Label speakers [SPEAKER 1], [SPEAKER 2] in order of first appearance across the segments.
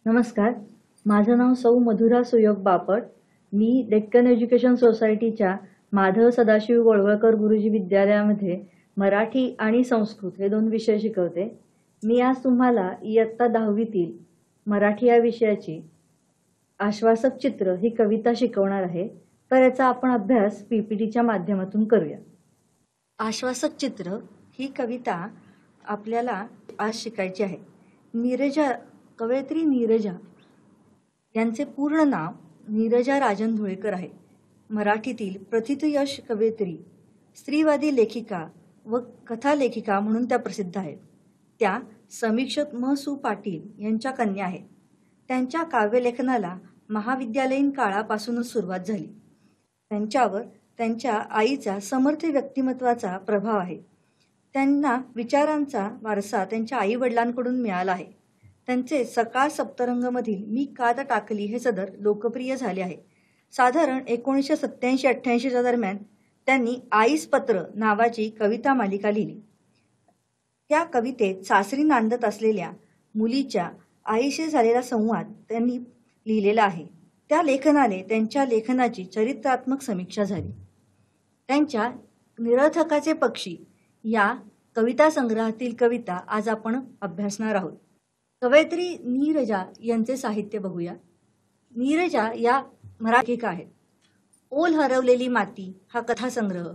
[SPEAKER 1] नमस्कार. माझं नाव सौ मधुरा सुयोग बापट. मी डेक्कन एज्युकेशन सोसायटीच्या माधव सदाशिव गोळवळकर गुरुजी विद्यालयामध्ये मराठी आणि संस्कृत हे 2 विषय शिकवते. मी आज तुम्हाला इयत्ता 10वीतील मराठी या विषयाची आश्वासक चित्र ही कविता शिकवणार आहे. तर याचा आपण अभ्यास पीपीटीच्या माध्यमातून करूया. आश्वासक चित्र ही कविता आपल्याला आज शिकायची आहे. कवयित्री नीरजा यांचे पूर्ण नाव नीरजा राजन धुळेकर आहे. मराठीतील प्रथितयश कवयित्री, स्त्रीवादी लेखिका व कथालेखिका म्हणून त्या प्रसिद्ध आहेत. त्या समीक्षक म. सु. पाटील यांच्या कन्या आहेत. त्यांच्या काव्यलेखनाला महाविद्यालयीन काळापासूनच सुरुवात झाली. त्यांच्यावर त्यांच्या आईचा समर्थ व्यक्तिमत्वाचा प्रभाव आहे. त्यांना विचारांचा वारसा त्यांच्या आई वडिलांकडून मिळाला आहे. त्यांचे सकाळ सप्तरंगमधील मी कात टाकली हे सदर लोकप्रिय झाले आहे. साधारण 1987-88च्या दरम्यान त्यांनी आईस पत्र नावाची कविता मालिका लिहिली. त्या कवितेत सासरी नांदत असलेल्या मुलीच्या आईशी झालेला संवाद त्यांनी लिहिलेला आहे. त्या लेखनाने त्यांच्या लेखनाची चरित्रात्मक समीक्षा झाली. त्यांच्या निरर्थकाचे पक्षी या कविता संग्रहातील कविता आज आपण अभ्यासणार आहोत. कवयित्री नीरजा यांचे साहित्य बघूया. नीरजा या मराठी लेखिका आहेत. ओल हरवलेली माती हा कथासंग्रह,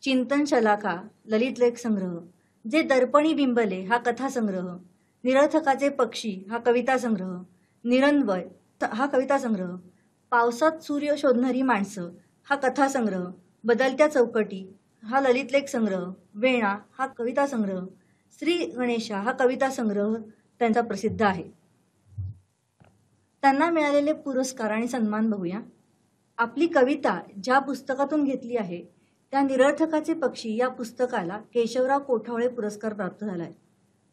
[SPEAKER 1] चिंतन शलाका ललित लेख संग्रह, जे दर्पणी बिंबले हा कथासंग्रह, निरर्थकाचे पक्षी हा कविता संग्रह, निरन्वय हा कविता संग्रह, पावसात सूर्य शोधणारी माणसं हा कथासंग्रह, बदलत्या चौकटी हा ललित लेख संग्रह, वेणा हा कविता संग्रह, श्री गणेशा हा कविता संग्रह त्यांचा प्रसिद्ध आहे. त्यांना मिळालेले पुरस्कार आणि सन्मान बघूया. आपली कविता ज्या पुस्तकातून घेतली आहे त्या निरर्थकाचे पक्षी या पुस्तकाला केशवराव कोठावळे पुरस्कार प्राप्त झाला आहे.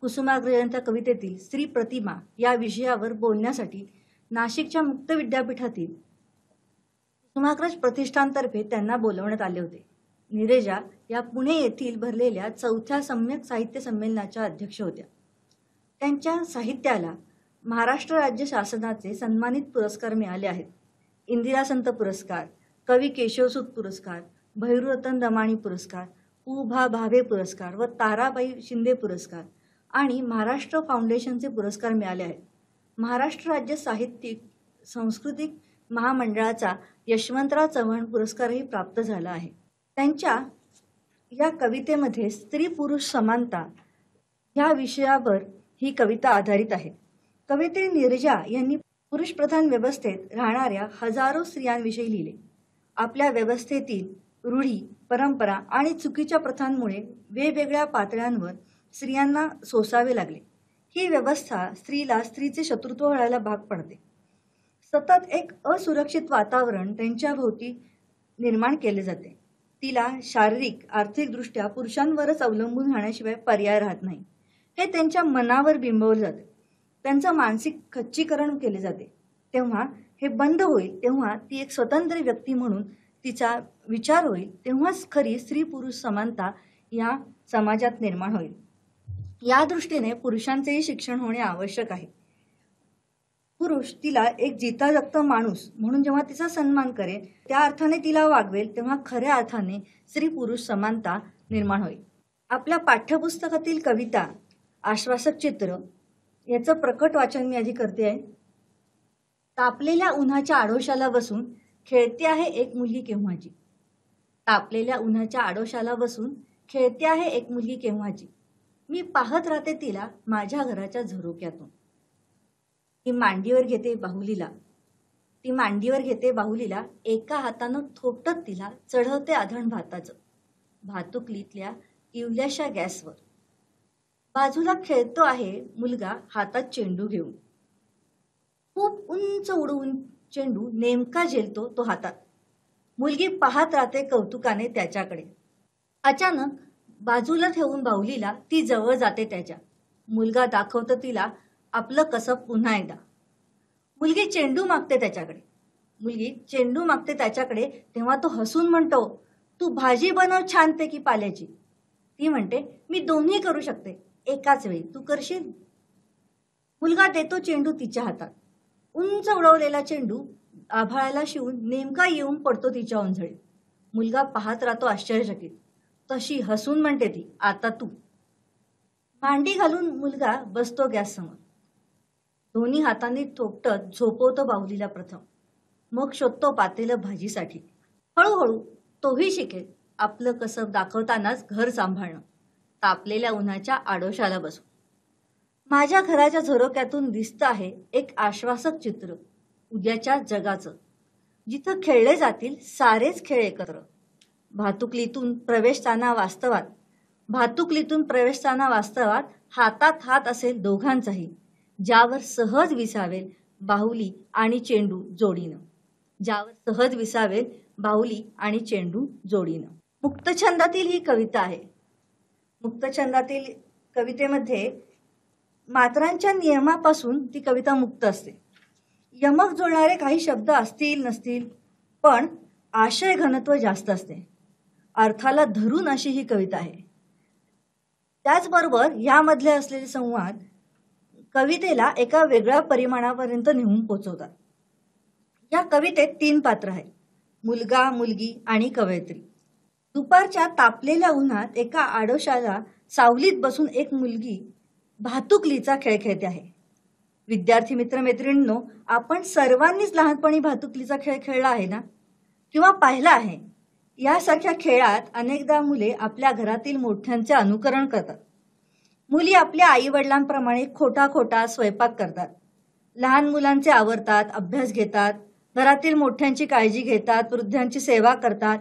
[SPEAKER 1] कुसुमाग्रज यांच्या कवितेतील स्त्री प्रतिमा या विषयावर बोलण्यासाठी नाशिकच्या मुक्त विद्यापीठातील कुसुमाग्रज प्रतिष्ठानतर्फे त्यांना बोलवण्यात आले होते. नीरजा या पुणे येथील भरलेल्या 4थ्या सम्यक साहित्य संमेलनाच्या अध्यक्ष होत्या. त्यांच्या साहित्याला महाराष्ट्र राज्य शासनाचे सन्मानित पुरस्कार मिळाले आहेत. इंदिरा संत पुरस्कार, कवी केशवसूत पुरस्कार, भैरूरतन दमाणी पुरस्कार, पु.भा. भावे पुरस्कार व ताराबाई शिंदे पुरस्कार आणि महाराष्ट्र फाउंडेशनचे पुरस्कार मिळाले आहेत. महाराष्ट्र राज्य साहित्यिक सांस्कृतिक महामंडळाचा यशवंतराव चव्हाण पुरस्कारही प्राप्त झाला आहे. त्यांच्या या कवितेमध्ये स्त्री पुरुष समानता या विषयावर ही कविता आधारित आहे. कवयित्री नीरजा यांनी पुरुषप्रधान व्यवस्थेत राहणाऱ्या हजारो स्त्रियांविषयी लिहिले. आपल्या व्यवस्थेतील रूढी, परंपरा आणि चुकीच्या प्रथांमुळे वेगवेगळ्या पातळ्यांवर स्त्रियांना सोसावे लागले. ही व्यवस्था स्त्रीला स्त्रीचे शत्रुत्व व्हायला भाग पडते. सतत एक असुरक्षित वातावरण त्यांच्या भोवती निर्माण केले जाते. तिला शारीरिक आर्थिकदृष्ट्या पुरुषांवरच अवलंबून राहण्याशिवाय पर्याय राहत नाही. हे त्यांच्या मनावर बिंबवले जाते. त्यांचं मानसिक खच्चीकरण केले जाते. तेव्हा हे बंद होईल, तेव्हा ती एक स्वतंत्र व्यक्ती म्हणून तिचा विचार होईल, तेव्हाच खरी स्त्री पुरुष समानता या समाजात निर्माण होईल. या दृष्टीने पुरुषांचेही शिक्षण होणे आवश्यक आहे. पुरुष तिला एक जिता जगता माणूस म्हणून जेव्हा तिचा सन्मान करेल, त्या अर्थाने तिला वागवेल, तेव्हा खऱ्या अर्थाने स्त्री पुरुष समानता निर्माण होईल. आपल्या पाठ्यपुस्तकातील कविता आश्वासक चित्र याचं प्रकट वाचन मी आधी करते आहे. तापलेल्या उन्हाच्या आडोशाला बसून खेळते आहे एक मुलगी केव्हाची. तापलेल्या उन्हाच्या आडोशाला बसून खेळते आहे एक मुलगी केव्हाची. मी पाहत राहते तिला माझ्या घराच्या झरोक्यातून. ती मांडीवर घेते बाहुलीला एका हातानं थोपटत तिला चढवते आधण भाताचं भातुकलीतल्या इवल्याशा गॅसवर. बाजूला खेळतो आहे मुलगा हातात चेंडू घेऊन. खूप उंच उडवून चेंडू नेमका झेलतो तो हातात. मुलगी पाहत राहते कौतुकाने त्याच्याकडे. अचानक बाजूला ठेवून बाहुलीला ती जवळ जाते त्याच्या. मुलगा दाखवतो तिला आपलं कसब पुन्हा एकदा. मुलगी चेंडू मागते त्याच्याकडे तेव्हा तो हसून म्हणतो, तू भाजी बनव छानपैकी पाल्याची. ती म्हणते, मी दोन्ही करू शकते एकाच वेळी, तू करशील. मुलगा देतो चेंडू तिच्या हातात. उंच उडवलेला चेंडू आभाळाला शिवून नेमका येऊन पडतो तिच्या ओंझळीत. मुलगा पाहत राहतो आश्चर्यचकित. तशी हसून म्हणते ती, आता तू. मांडी घालून मुलगा बसतो गॅस समोर. दोन्ही हातांनी थोपटत झोपवतो बाहुलीला प्रथम. मग शोधतो पातेलं भाजीसाठी. हळूहळू तोही शिकेल आपलं कसब दाखवतानाच घर सांभाळणं, तापलेल्या उन्हाच्या आडोशाला बसून. माझ्या घराच्या झरोक्यातून दिसतं आहे एक आश्वासक चित्र उद्याच्या जगाचं, जिथं खेळले जातील सारेच खेळ एकत्र. भातुकलीतून प्रवेशताना वास्तवात हातात हात असेल दोघांचाही, ज्यावर सहज विसावेल बाहुली आणि चेंडू जोडीनं. मुक्तछंदातील ही कविता आहे. मुक्तछंदातील कवितेमध्ये मात्रांच्या नियमापासून ती कविता मुक्त असते. यमक जुळणारे काही शब्द असतील नसतील, पण आशय घनत्व जास्त असते. अर्थाला धरून अशी ही कविता आहे. त्याचबरोबर यामधले असलेले संवाद कवितेला एका वेगळ्या परिमाणापर्यंत नेऊन पोचवतात. या कवितेत 3 पात्र आहेत, मुलगा, मुलगी आणि कवयित्री. दुपारच्या तापलेल्या उन्हात एका आडोशाला सावलीत बसून एक मुलगी भातुकलीचा खेळ खेळते आहे. विद्यार्थी मित्रमैत्रिणींनो, आपण सर्वांनीच लहानपणी भातुकलीचा खेळ खेळला आहे ना, किंवा पाहिला आहे. यासारख्या खेळात अनेकदा मुले आपल्या घरातील मोठ्यांचे अनुकरण करतात. मुली आपल्या आई वडिलांप्रमाणे खोटा स्वयंपाक करतात. लहान मुलांचे आवरतात, अभ्यास घेतात, घरातील मोठ्यांची काळजी घेतात, वृद्धांची सेवा करतात.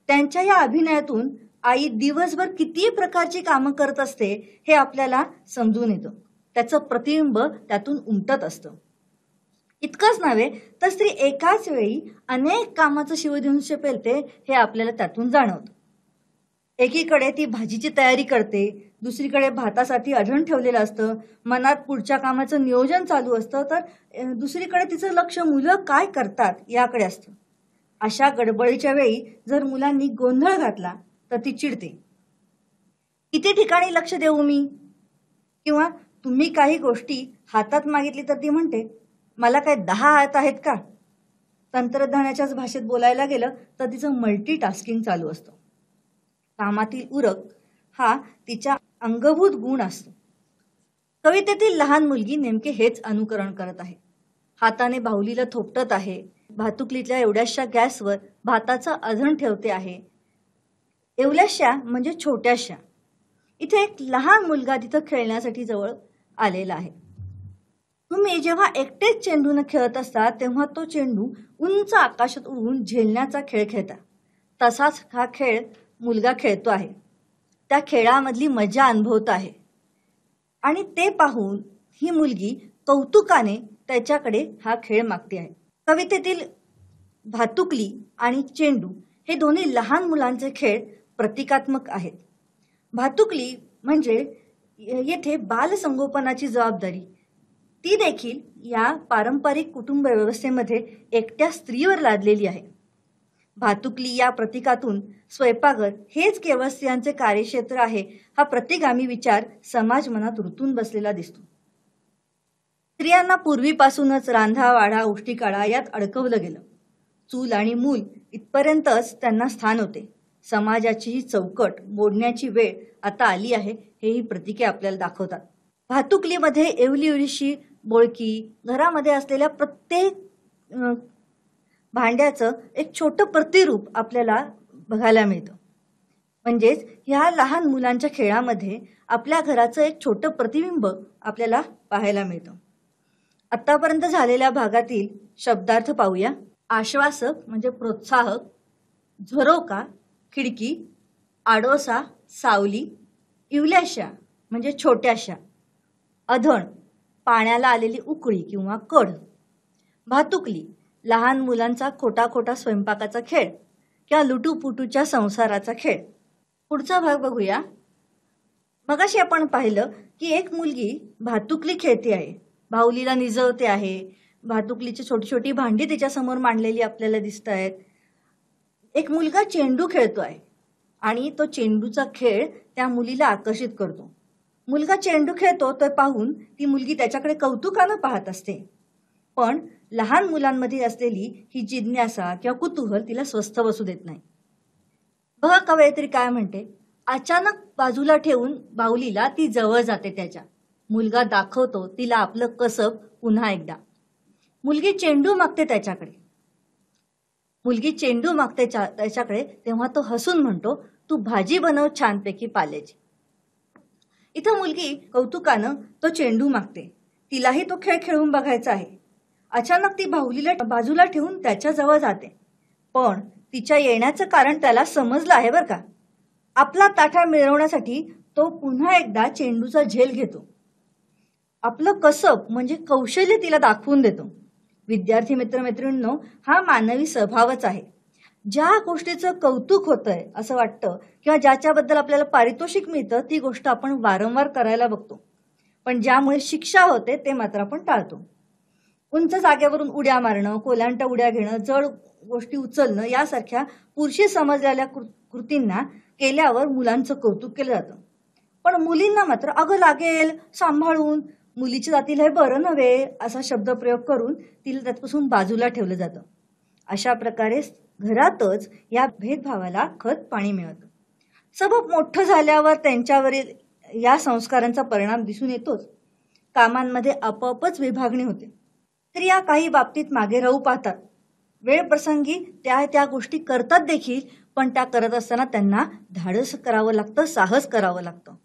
[SPEAKER 1] त्यांच्या या अभिनयातून आई दिवसभर किती प्रकारची कामं करत असते हे आपल्याला समजून येतं. त्याचं प्रतिबिंब त्यातून उमटत असतं. इतकंच नव्हे तर स्त्री एकाच वेळी अनेक कामाचं शिवधनुष्य पेलते हे आपल्याला त्यातून जाणवतं. एकीकडे ती भाजीची तयारी करते, दुसरीकडे भातासाठी अढण ठेवलेलं असतं, मनात पुढच्या कामाचं नियोजन चालू असतं, तर दुसरीकडे तिचं लक्ष मुलं काय करतात याकडे असतं. अशा गडबडीच्या वेळी जर मुलांनी गोंधळ घातला तर ती चिडते. किती ठिकाणी लक्ष देऊ मी? किंवा तुम्ही काही गोष्टी हातात मागितली तर ती म्हणते, मला काय 10 हात आहेत का? तंत्रज्ञानाच्याच भाषेत बोलायला गेलं तर तिचं मल्टीटास्किंग चालू असतं. कामातील उरक हा तिच्या अंगभूत गुण असतो. कवितेतील लहान मुलगी नेमके हेच अनुकरण करत आहे. हाताने बाहुलीला थोपटत आहे, भातुकलीतल्या एवढ्याशा गॅसवर भाताचं अधण ठेवते आहे. एवढ्याशा म्हणजे छोट्याशा. इथे एक लहान मुलगा तिथं खेळण्यासाठी जवळ आलेला आहे. तुम्ही जेव्हा एकटेच चेंडून खेळत असता तेव्हा तो चेंडू उंच आकाशात उडून झेलण्याचा खेळ खेळता. तसाच हा खेळ मुलगा खेळतो आहे. त्या खेळामधली मजा अनुभवत आहे आणि ते पाहून ही मुलगी कौतुकाने त्याच्याकडे हा खेळ मागते आहे. कवितेतील भातुकली आणि चेंडू हे दोन्ही लहान मुलांचे खेळ प्रतिकात्मक आहेत. भातुकली म्हणजे येथे बालसंगोपनाची जबाबदारी ती देखील या पारंपरिक कुटुंब व्यवस्थेमध्ये एकट्या स्त्रीवर लादलेली आहे. भातुकली या प्रतीकातून स्वयंपाकघर हेच केवळ स्त्रियांचे कार्यक्षेत्र आहे हा प्रतिगामी विचार समाज मनात रुतून बसलेला दिसतो. स्त्रियांना पूर्वीपासूनच रांधा वाढा उष्टी काढा यात अडकवलं गेलं. चूल आणि मूल इथपर्यंतच त्यांना स्थान होते. समाजाची ही चौकट मोडण्याची वेळ आता आली आहे हे ही प्रतीके आपल्याला दाखवतात. भातुकलीमध्ये एवढीशी बोळकी, घरामध्ये असलेल्या प्रत्येक भांड्याचं एक छोटं प्रतिरूप आपल्याला बघायला मिळतं. म्हणजेच ह्या लहान मुलांच्या खेळामध्ये आपल्या घराचं एक छोटं प्रतिबिंब आपल्याला पाहायला मिळतं. आतापर्यंत झालेल्या भागातील शब्दार्थ पाहूया. आश्वासक म्हणजे प्रोत्साहक, झरोका खिडकी, आडोसा सावली, इवल्याशा म्हणजे छोट्याशा, अधण पाण्याला आलेली उकळी किंवा कढ, भातुकली लहान मुलांचा खोटा स्वयंपाकाचा खेळ किंवा लुटूपुटूच्या संसाराचा खेळ. पुढचा भाग बघूया. मगाशी आपण पाहिलं की एक मुलगी भातुकली खेळते आहे, बाहुलीला निजवते आहे, भातुकलीची छोटी छोटी भांडी तिच्यासमोर मांडलेली आपल्याला दिसत आहेत. एक मुलगा चेंडू खेळतो आहे आणि तो चेंडूचा खेळ त्या मुलीला आकर्षित करतो. मुलगा चेंडू खेळतो तो पाहून ती मुलगी त्याच्याकडे कौतुकानं पाहत असते. पण लहान मुलांमध्ये असलेली ही जिज्ञासा किंवा कुतूहल तिला स्वस्थ बसू देत नाही. बघा कवयित्री काय म्हणते, अचानक बाजूला ठेवून बाहुलीला ती जवळ जाते त्याच्या. मुलगा दाखवतो तिला आपलं कसब पुन्हा एकदा. मुलगी चेंडू मागते त्याच्याकडे. त्याच्याकडे तेव्हा तो हसून म्हणतो, तू भाजी बनव छानपैकी पाल्याची. इथं मुलगी कौतुकानं तो चेंडू मागते. तिलाही तो खेळ खेळून बघायचा आहे. अचानक ती बाहुलीला बाजूला ठेवून त्याच्या जवळ जाते. पण तिच्या येण्याचं कारण त्याला समजलं आहे बरं का. आपला ताठा मिळवण्यासाठी तो पुन्हा एकदा चेंडूचा झेल घेतो. आपलं कसब म्हणजे कौशल्य तिला दाखवून देतो. विद्यार्थी मित्रमैत्रिणींनो, हा मानवी स्वभावच आहे. ज्या गोष्टीचं कौतुक होतंय असं वाटतं किंवा ज्याच्याबद्दल आपल्याला पारितोषिक मिळतं ती गोष्ट आपण वारंवार करायला बघतो. पण ज्यामुळे शिक्षा होते ते मात्र आपण टाळतो. उंच जागेवरून उड्या मारणं, कोलांट्या उड्या घेणं, जड गोष्टी उचलणं यासारख्या पुरुषी समजलेल्या कृतींना केल्यावर मुलांचं कौतुक केलं जातं. पण मुलींना मात्र अगं लागेल, सांभाळून, मुलीच्या जातीला हे बरं नव्हे असा शब्दप्रयोग करून तिला त्यापासून बाजूला ठेवलं जातं. अशा प्रकारे घरातच या भेदभावाला खत पाणी मिळतं. सबब मोठं झाल्यावर त्यांच्यावरील या संस्कारांचा परिणाम दिसून येतोच. कामांमध्ये आपोआपच विभागणी होते. स्त्रिया काही बाबतीत मागे राहू पाहतात. वेळ प्रसंगी त्या गोष्टी करतात देखील, पण त्या करत असताना त्यांना धाडस करावं लागतं, साहस करावं लागतं.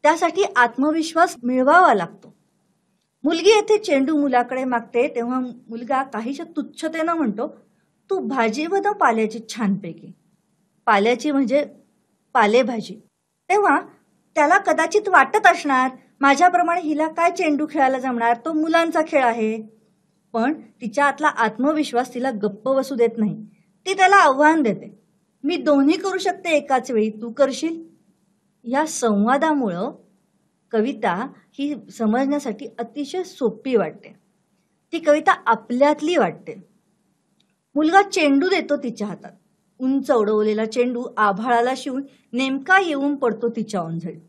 [SPEAKER 1] त्यासाठी आत्मविश्वास मिळवावा लागतो. मुलगी येथे चेंडू मुलाकडे मागते तेव्हा मुलगा काहीशा तुच्छतेनं म्हणतो, तू भाजी बनव पाल्याची छानपैकी. पाल्याची म्हणजे पालेभाजी. तेव्हा त्याला कदाचित वाटत असणार, माझ्याप्रमाणे हिला काय चेंडू खेळायला जमणार, तो मुलांचा खेळ आहे. पण तिच्या आतला आत्मविश्वास तिला गप्प बसू देत नाही. ती त्याला आव्हान देते, मी दोन्ही करू शकते एकाच वेळी, तू करशील. या संवादामुळं कविता ही समजण्यासाठी अतिशय सोपी वाटते. ती कविता आपल्यातली वाटते. मुलगा चेंडू देतो तिच्या हातात. उंच उडवलेला चेंडू आभाळाला शिवून नेमका येऊन पडतो तिच्या ओंझळीत.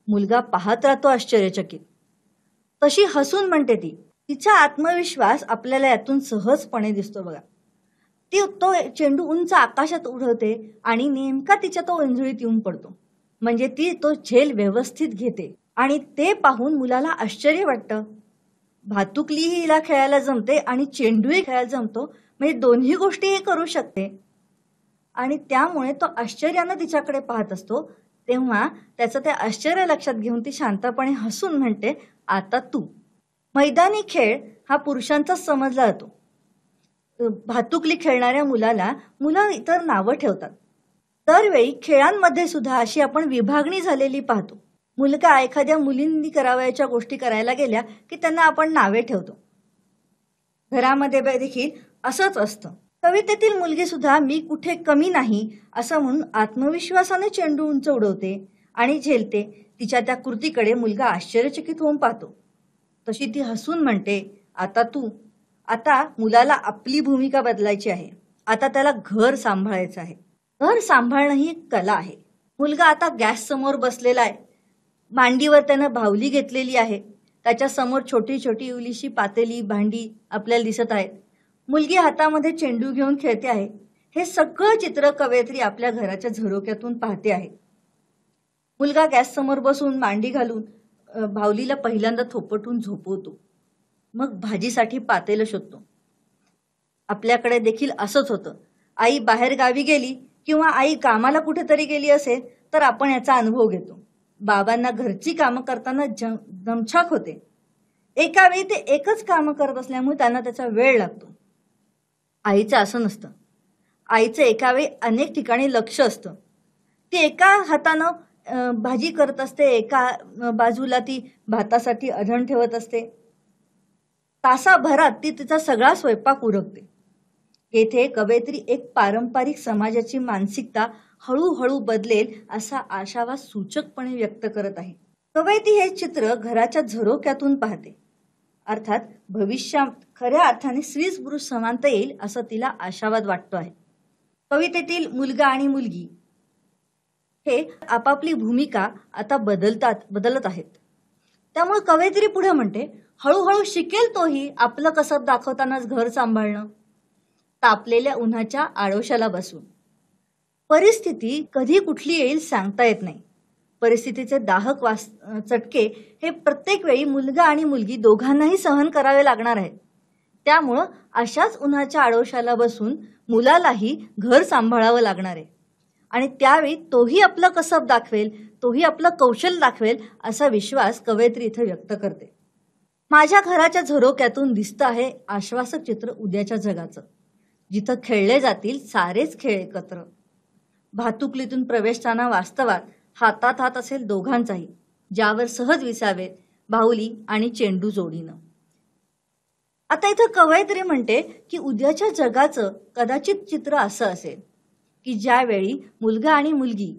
[SPEAKER 1] मुलगा पाहत राहतो आश्चर्यचकित. तशी हसून म्हणते ती. तिचा आत्मविश्वास आपल्याला यातून सहजपणे दिसतो बघा. ती तो चेंडू उंच आकाशात उडवते आणि नेमका तिच्या तो ओंझळीत येऊन पडतो. म्हणजे ती तो झेल व्यवस्थित घेते आणि ते पाहून मुलाला आश्चर्य वाटतं. भातुकलीही हिला खेळायला जमते आणि चेंडूही खेळायला जमतो, म्हणजे दोन्ही गोष्टीही करू शकते. आणि त्यामुळे तो आश्चर्यानं तिच्याकडे पाहत असतो. तेव्हा त्याचं ते आश्चर्य लक्षात घेऊन ती शांतपणे हसून म्हणते, आता तू. मैदानी खेळ हा पुरुषांचाच समजला जातो. भातुकली खेळणाऱ्या मुलाला मुलं इतर नावं ठेवतात. दरवेळी खेळांमध्ये सुद्धा अशी आपण विभागणी झालेली पाहतो. मुलगा एखाद्या मुलींनी करावयाच्या गोष्टी करायला गेल्या की त्यांना आपण नावे ठेवतो. घरामध्ये देखील असंच असतं. कवितेतील मुलगी सुद्धा मी कुठे कमी नाही असं म्हणून आत्मविश्वासाने चेंडू उंच उडवते आणि झेलते. तिच्या त्या कृतीकडे मुलगा आश्चर्यचकित होऊन पाहतो. तशी ती हसून म्हणते, आता तू. आता मुलाला आपली भूमिका बदलायची आहे. आता त्याला घर सांभाळायचं आहे. घर सांभाळणं ही कला आहे. मुलगा आता गॅस समोर बसलेला आहे. मांडीवर त्यानं बाहुली घेतलेली आहे. त्याच्या समोर छोटी छोटी उलीशी पातेली भांडी आपल्याला दिसत आहेत. मुलगी हातामध्ये चेंडू घेऊन खेळते आहे. हे सगळं चित्र कवयित्री आपल्या घराच्या झरोक्यातून पाहते आहे. मुलगा गॅस समोर बसून मांडी घालून बाहुलीला पहिल्यांदा थोपटून झोपवतो. मग भाजीसाठी पातेलं शोधतो. आपल्याकडे देखील असंच होतं. आई बाहेर गावी गेली किंवा आई कामाला कुठेतरी गेली असेल तर आपण याचा अनुभव घेतो. बाबांना घरची कामं करताना दमछाक होते. एका वेळी ते एकच कामं करत असल्यामुळे त्यांना त्याचा वेळ लागतो. आईचं असं नसतं. आईचं एका वेळी अनेक ठिकाणी लक्ष असतं. ती एका हातानं भाजी करत असते, एका बाजूला ती भातासाठी अधण ठेवत असते. तासाभरात ती तिचा सगळा स्वयंपाक उरकते. येथे कवयित्री एक पारंपरिक समाजाची मानसिकता हळूहळू बदलेल असा आशावाद सूचकपणे व्यक्त करत आहे. कवयित्री हे चित्र घराच्या झरोक्यातून पाहते. अर्थात भविष्यात खऱ्या अर्थाने स्त्री पुरुष समानता येईल असं तिला आशावाद वाटतो आहे. कवितेतील मुलगा आणि मुलगी हे आपापली भूमिका आता बदलत आहेत. त्यामुळे कवयित्री पुढे म्हणते, हळूहळू शिकेल तोही आपलं कसब दाखवतानाच घर सांभाळणं, तापलेल्या उन्हाच्या आडोशाला बसून. परिस्थिती कधी कुठली येईल सांगता येत नाही. परिस्थितीचे दाहक चटके हे प्रत्येक वेळी मुलगा आणि मुलगी दोघांनाही सहन करावे लागणार आहेत. त्यामुळं अशाच उन्हाच्या आडोशाला बसून मुलालाही घर सांभाळावं लागणार आहे आणि त्यावेळी तोही आपलं कसब दाखवेल, तोही आपलं कौशल्य दाखवेल असा विश्वास कवयित्री इथं व्यक्त करते. माझ्या घराच्या झरोक्यातून दिसतं आहे आश्वासक चित्र उद्याच्या जगाचं, जिथं खेळले जातील सारेच खेळ एकत्र. भातुकलीतून प्रवेशताना वास्तवात हातात हात असेल दोघांचाही, ज्यावर सहज विसावेत बाहुली आणि चेंडू जोडीनं. आता इथं कवयित्री म्हणते की उद्याच्या जगाचं कदाचित चित्र असं असेल की ज्यावेळी मुलगा आणि मुलगी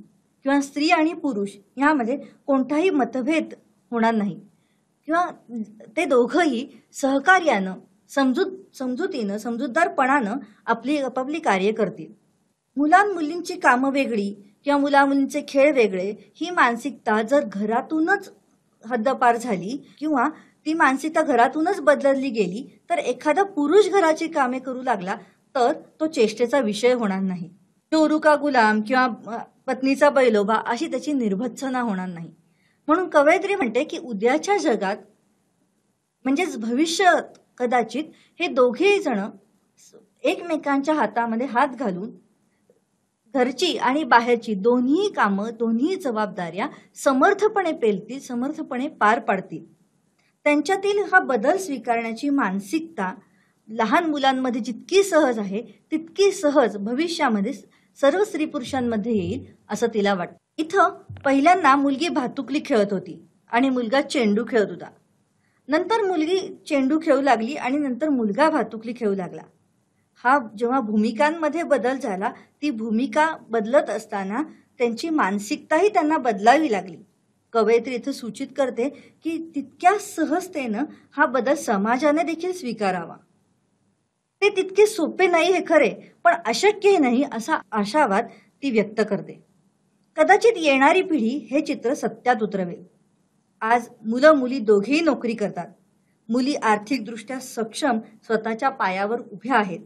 [SPEAKER 1] किंवा स्त्री आणि पुरुष यामध्ये कोणताही मतभेद होणार नाही किंवा ते दोघंही सहकार्यानं समजुतीनं समजूतदारपणानं आपापली कार्य करतील. मुलींची कामं वेगळी किंवा मुलींचे खेळ वेगळे ही मानसिकता जर घरातूनच हद्दपार झाली किंवा ती मानसिकता घरातूनच बदलली गेली तर एखादा पुरुष घराची कामे करू लागला तर तो चेष्टेचा विषय होणार नाही. चोरू का गुलाम किंवा पत्नीचा बैलोबा अशी त्याची निर्भत्सना होणार नाही. म्हणून कवयित्री म्हणते की उद्याच्या जगात म्हणजेच भविष्यात कदाचित हे दोघेही जण एकमेकांच्या हातामध्ये हात घालून घरची आणि बाहेरची दोन्ही कामं, दोन्ही जबाबदाऱ्या समर्थपणे पेलतील, समर्थपणे पार पाडतील. त्यांच्यातील हा बदल स्वीकारण्याची मानसिकता लहान मुलांमध्ये जितकी सहज आहे तितकी सहज भविष्यामध्ये सर्व स्त्री पुरुषांमध्ये येईल असं तिला वाटतं. इथं पहिल्यांदा मुलगी भातुकली खेळत होती आणि मुलगा चेंडू खेळत होता. नंतर मुलगी चेंडू खेळू लागली आणि नंतर मुलगा भातुकली खेळू लागला. हा जेव्हा भूमिकांमध्ये बदल झाला, ती भूमिका बदलत असताना त्यांची मानसिकताही त्यांना बदलावी लागली. कवयित्री इथं सूचित करते की तितक्या सहजतेनं हा बदल समाजाने देखील स्वीकारावा. ते तितके सोपे नाही हे खरे, पण अशक्य नाही असा आशावाद ती व्यक्त करते. कदाचित येणारी पिढी हे चित्र सत्यात उतरवेल. आज मुलं मुली दोघेही नोकरी करतात. मुली आर्थिकदृष्ट्या सक्षम स्वतःच्या पायावर उभ्या आहेत,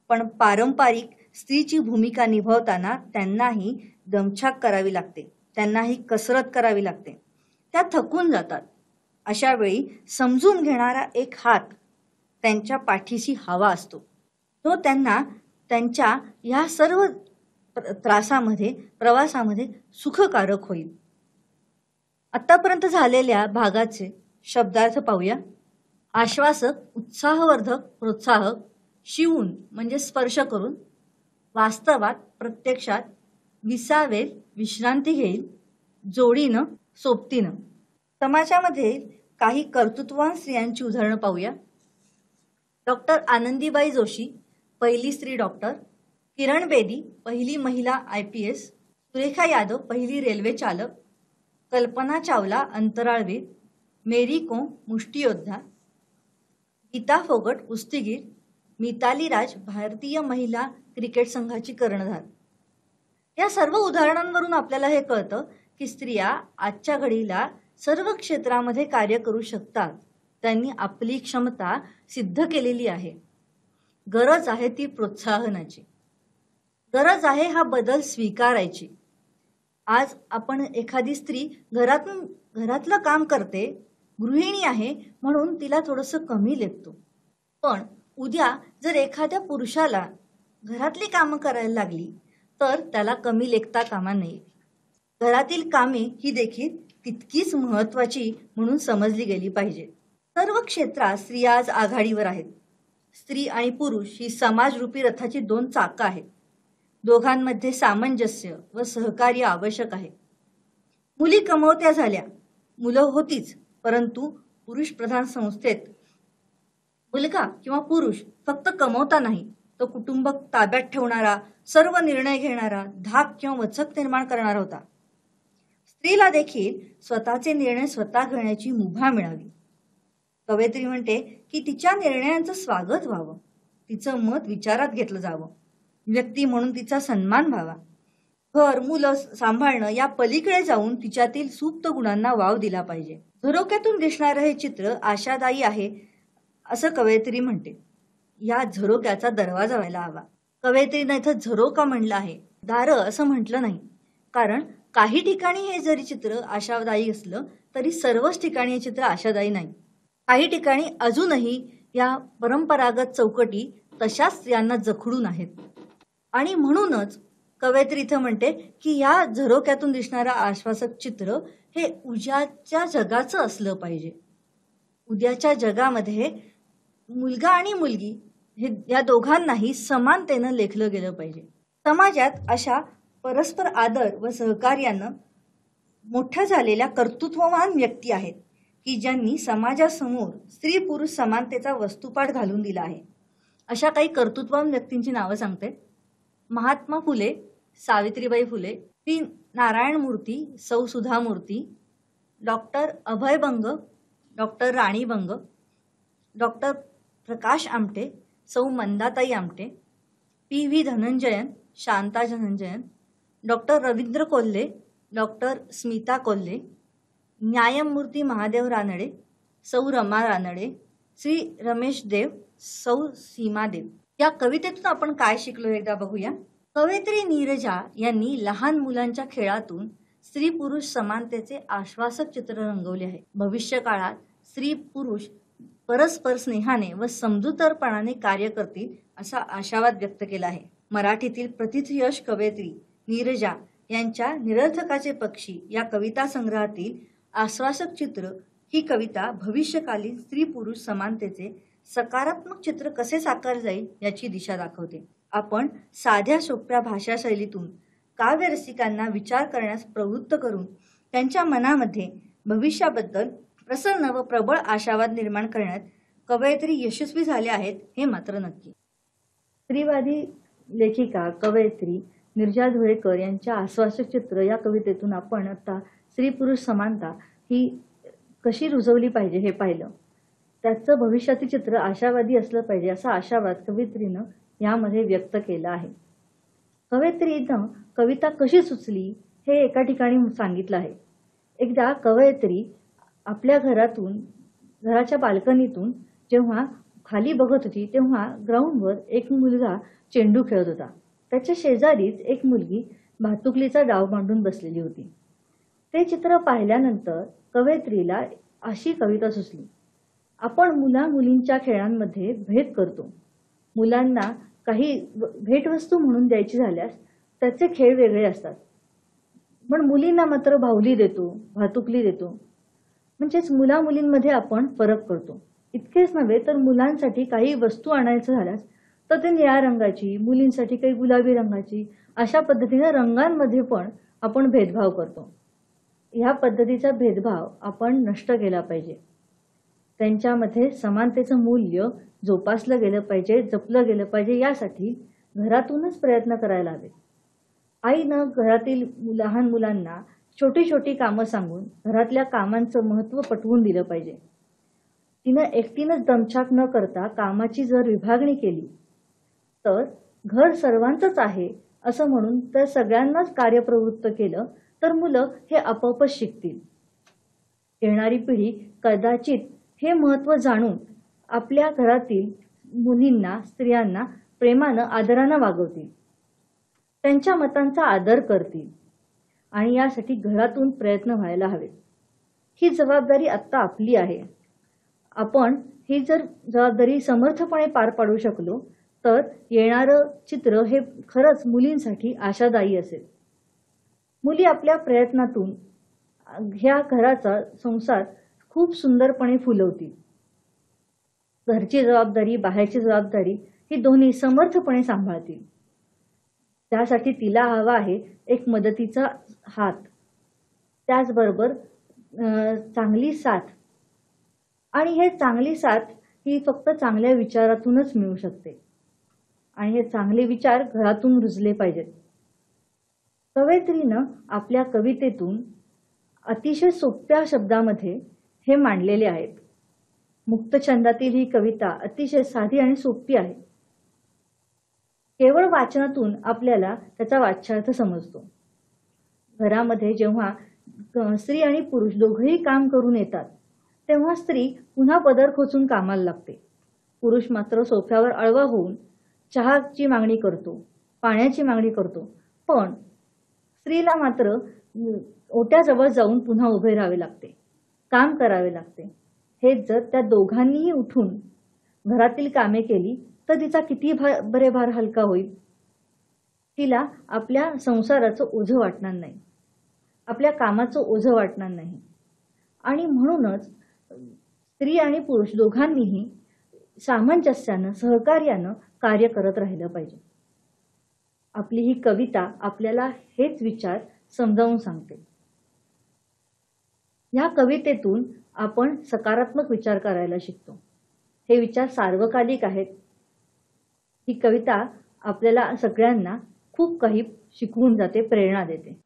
[SPEAKER 1] पण पारंपरिक स्त्रीची भूमिका निभावताना त्यांनाही दमछाक करावी लागते, त्यांनाही कसरत करावी लागते. त्या थकून जातात. अशा वेळी समजून घेणारा एक हात त्यांच्या पाठीशी हवा असतो, तो त्यांना त्यांच्या या सर्व प्रवासामध्ये सुखकारक होईल. आतापर्यंत झालेल्या भागाचे शब्दार्थ पाहूया. आश्वासक, उत्साहवर्धक, प्रोत्साहक, शिवून म्हणजे स्पर्श करून, वास्तवात प्रत्यक्षात, विसावेल विश्रांती घेईल, जोडीनं सोबतीनं. समाजामध्ये काही कर्तृत्ववान स्त्रियांची उदाहरणं पाहूया. डॉक्टर आनंदीबाई जोशी, पहिली स्त्री डॉक्टर. किरण बेदी, पहिली महिला IPS. सुरेखा यादव, पहिली रेल्वे चालक. कल्पना चावला, अंतराळवीर. मेरी कोम, मुष्टियोद्धा. गीता फोगट, कुस्तीगीर. मिताली राज, भारतीय महिला क्रिकेट संघाची कर्णधार. या सर्व उदाहरणांवरून आपल्याला हे कळतं की स्त्रिया आजच्या घडीला सर्व क्षेत्रामध्ये कार्य करू शकतात. त्यांनी आपली क्षमता सिद्ध केलेली आहे. गरज आहे ती प्रोत्साहनाची, गरज आहे हा बदल स्वीकारायची. आज आपण एखादी स्त्री घरातलं काम करते, गृहिणी आहे म्हणून तिला थोडंसं कमी लेखतो, पण उद्या जर एखाद्या पुरुषाला घरातली कामं करायला लागली तर त्याला कमी लेखता कामा नये. घरातील कामे ही देखील तितकीच महत्वाची म्हणून समजली गेली पाहिजे. सर्व क्षेत्रात स्त्रिया आज आघाडीवर आहेत. स्त्री आणि पुरुष ही समाजरूपी रथाची दोन चाकं आहेत. दोघांमध्ये सामंजस्य व सहकार्य आवश्यक आहे. मुली कमवत्या झाल्या, मुलं होतीच, परंतु पुरुष प्रधान संस्थेत मुलगा किंवा पुरुष फक्त कमवता नाही, तो कुटुंब ताब्यात ठेवणारा, सर्व निर्णय घेणारा, धाक किंवा वचक निर्माण करणारा होता. स्त्रीला देखील स्वतःचे निर्णय स्वतः घेण्याची मुभा मिळावी. कवयित्री म्हणते की तिच्या निर्णयांचं स्वागत व्हावं, तिचं मत विचारात घेतलं जावं, व्यक्ती म्हणून तिचा सन्मान व्हावा. घर मुलं सांभाळणं या पलीकडे जाऊन तिच्यातील सुप्त गुणांना वाव दिला पाहिजे. झरोक्यातून दिसणारं हे चित्र आशादायी आहे असं कवयित्री म्हणते. या झरोक्याचा दरवाजा व्हायला हवा. कवयित्रीनं इथं झरोका म्हणलं आहे, दारं असं म्हटलं नाही. कारण काही ठिकाणी हे जरी चित्र आशादायी असलं तरी सर्वच ठिकाणी हे चित्र आशादायी नाही. काही ठिकाणी अजूनही या परंपरागत चौकटी तशाच यांना जखडून आहेत. आणि म्हणूनच कवयित्री इथं म्हणते की या झरोक्यातून दिसणारं आश्वासक चित्र हे उद्याच्या जगाचं असलं पाहिजे. उद्याच्या जगामध्ये मुलगा आणि मुलगी हे या दोघांनाही समानतेनं लेखलं गेलं पाहिजे. समाजात अशा परस्पर आदर व सहकार्यानं मोठ्या झालेल्या कर्तृत्ववान व्यक्ती आहेत की ज्यांनी समाजासमोर स्त्री पुरुष समानतेचा वस्तुपाठ घालून दिला आहे. अशा काही कर्तृत्ववान व्यक्तींची नावं सांगते. महात्मा फुले, सावित्रीबाई फुले, पी नारायण मूर्ती, सौ Sudha Murthy, doctor Abhay Bang, doctor Rani Bang, doctor Prakash Amte, सौ Mandatai Amte, P V Dhananjayan, Shanta Dhananjayan, doctor Ravindra Kolhe, doctor Smita Kolhe, न्यायमूर्ती महादेव रानडे, सौ रमा रानडे, श्री रमेश देव, सौ सीमा देव. या कवितेतून आपण काय शिकलो एकदा बघूया. कवयित्री नीरजा यांनी लहान मुलांच्या खेळातून स्त्री पुरुष समानतेचे आश्वासक चित्र रंगवले आहे. भविष्य काळात स्त्री पुरुष परस्पर स्नेहाने व समजूतदारपणाने कार्य करतील असा आशावाद व्यक्त केला आहे. मराठीतील प्रतिथयश कवयित्री नीरजा यांच्या निरर्थकाचे पक्षी या कविता संग्रहातील आश्वासक चित्र ही कविता भविष्यकालीन स्त्री पुरुष समानतेचे सकारात्मक चित्र कसे साकार जाईल याची दिशा दाखवते. आपण साध्या सोप्या भाषा शैलीतून काव्य रसिकांना विचार करण्यास प्रवृत्त करून त्यांच्या मनामध्ये भविष्याबद्दल प्रसन्न व प्रबळ आशावाद निर्माण करण्यात कवयित्री यशस्वी झाले आहेत हे मात्र नक्की. स्त्रीवादी लेखिका कवयित्री नीरजा धुळेकर यांच्या आश्वासक चित्र या कवितेतून आपण आता स्त्री पुरुष समानता ही कशी रुजवली पाहिजे हे पाहिलं. त्याचं भविष्यातील चित्र आशावादी असलं पाहिजे असा आशावाद कवयित्रीनं यामध्ये व्यक्त केला आहे. कवयित्रीनं कविता कशी सुचली हे एका ठिकाणी सांगितलं आहे. एकदा कवयित्री आपल्या घराच्या बाल्कनीतून जेव्हा खाली बघत होती तेव्हा ग्राउंडवर एक मुलगा चेंडू खेळत होता. त्याच्या शेजारीच एक मुलगी भातुकलीचा डाव मांडून बसलेली होती. ते चित्र पाहिल्यानंतर कवयित्रीला अशी कविता सुचली. आपण मुला मुलींच्या खेळांमध्ये भेद करतो. मुलांना काही भेटवस्तू म्हणून द्यायची झाल्यास त्याचे खेळ वेगळे असतात, पण मुलींना मात्र बाहुली देतो, भातुकली देतो. म्हणजेच मुला मुलींमध्ये आपण फरक करतो. इतकेच नव्हे तर मुलांसाठी काही वस्तू आणायचं झाल्यास तर ते निळ्या रंगाची, मुलींसाठी काही गुलाबी रंगाची, अशा पद्धतीने रंगांमध्ये पण आपण भेदभाव करतो. ह्या पद्धतीचा भेदभाव आपण नष्ट केला पाहिजे. त्यांच्यामध्ये समानतेचं मूल्य जोपासलं गेलं पाहिजे, जपलं गेलं पाहिजे. यासाठी घरातूनच प्रयत्न करायला हवे. आईनं घरातील लहान मुलांना छोटी छोटी कामं सांगून घरातल्या कामांचं महत्त्व पटवून दिलं पाहिजे. तिनं एकटीनंच दमछाक न करता कामाची जर विभागणी केली तर घर सर्वांचंच आहे असं म्हणून तर सगळ्यांनाच कार्यप्रवृत्त केलं तर मुलं हे आपोआपच शिकतील. येणारी पिढी कदाचित हे महत्त्व जाणून आपल्या घरातील मुलींना, स्त्रियांना प्रेमानं, आदरानं वागवतील, त्यांच्या मतांचा आदर करतील आणि यासाठी घरातून प्रयत्न व्हायला हवेत. ही जबाबदारी आत्ता आपली आहे. आपण ही जर जबाबदारी समर्थपणे पार पाडू शकलो तर येणारं चित्र हे खरंच मुलींसाठी आशादायी असेल. मुली आपल्या प्रयत्नातून ह्या घराचा संसार खूप सुंदरपणे फुलवतील. घरची जबाबदारी, बाहेरची जबाबदारी ही दोन्ही समर्थपणे सांभाळतील. त्यासाठी तिला हवा आहे एक मदतीचा हात, त्याचबरोबर चांगली साथ. आणि हे चांगली साथ ही फक्त चांगल्या विचारातूनच मिळू शकते आणि हे चांगले विचार घरातून रुजले पाहिजेत. कवयित्रीनं आपल्या कवितेतून अतिशय सोप्या शब्दामध्ये हे मांडलेले आहेत. मुक्त छंदातील ही कविता अतिशय साधी आणि सोपी आहे. केवळ वाचनातून आपल्याला त्याचा वाच्यार्थ समजतो. घरामध्ये जेव्हा स्त्री आणि पुरुष दोघंही काम करून येतात तेव्हा स्त्री पुन्हा पदर खोचून कामाला लागते. पुरुष मात्र सोफ्यावर आळवा होऊन चहाची मागणी करतो, पाण्याची मागणी करतो. पण स्त्रीला मात्र ओट्याजवळ जाऊन पुन्हा उभे राहावे लागते, काम करावे लागते. हेच जर त्या दोघांनीही उठून घरातील कामे केली तर तिचा किती बरे भार हलका होईल. तिला आपल्या संसाराचं ओझं वाटणार नाही, आपल्या कामाचं ओझं वाटणार नाही. आणि म्हणूनच स्त्री आणि पुरुष दोघांनीही सामंजस्यानं सहकार्यानं कार्य करत राहिलं पाहिजे. आपली ही कविता आपल्याला हेच विचार समजावून सांगते. या कवितेतून आपण सकारात्मक विचार करायला शिकतो. हे विचार सार्वकालिक आहेत. ही कविता आपल्याला सगळ्यांना खूप काही शिकवून जाते, प्रेरणा देते.